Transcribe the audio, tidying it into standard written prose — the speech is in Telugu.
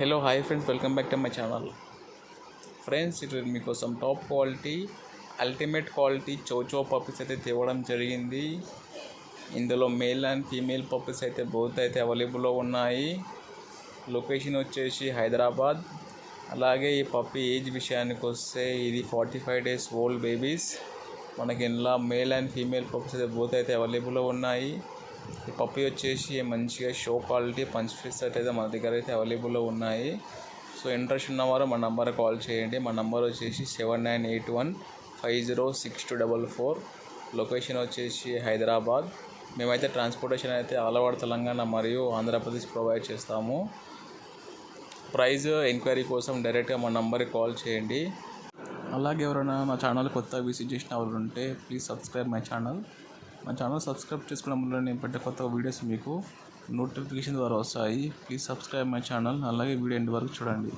Hello hi friends, welcome back to my channel. Friends, ఇది మీకోసం top quality ultimate quality chow chow puppies అయితే తేవడం జరిగింది. ఇందులో మేల్ అండ్ ఫీమేల్ పప్పీస్ అయితే బోత్ అయితే అవైలబుల్లో ఉన్నాయి. లొకేషన్ వచ్చేసి హైదరాబాద్. అలాగే ఈ పప్పీ ఏజ్ విషయానికి వస్తే ఇది 45 days ఓల్డ్ బేబీస్. మనకి ఇందులో మేల్ అండ్ ఫీమేల్ పప్పీస్ అయితే బోత్ అయితే అవైలబుల్లో ఉన్నాయి. ఈ పప్పీ వచ్చేసి మంచిగా షో క్వాలిటీ పంచ్ ఫిష్ అయితే మన దగ్గర అయితే అవైలబుల్లో ఉన్నాయి. సో ఇంట్రెస్ట్ ఉన్నవారు మా నంబర్ కాల్ చేయండి. మా నంబర్ వచ్చేసి 7981506244. లొకేషన్ వచ్చేసి హైదరాబాద్. మేమైతే ట్రాన్స్పోర్టేషన్ అయితే ఆల్ ఓవర్ తెలంగాణ మరియు ఆంధ్రప్రదేశ్ ప్రొవైడ్ చేస్తాము. ప్రైస్ ఎంక్వైరీ కోసం డైరెక్ట్గా మా నంబర్కి కాల్ చేయండి. అలాగే ఎవరైనా నా ఛానల్ కొత్తగా విజిట్ చేసిన వాళ్ళు ఉంటే ప్లీజ్ సబ్స్క్రైబ్ మై ఛానల్. మా ఛానల్ సబ్స్క్రైబ్ చేసుకోవడం వల్ల నేను పెట్టే కొత్త వీడియోస్ మీకు నోటిఫికేషన్ ద్వారా వస్తాయి. Please subscribe my channel. అలాగే వీడియో ఎండ్ వరకు చూడండి.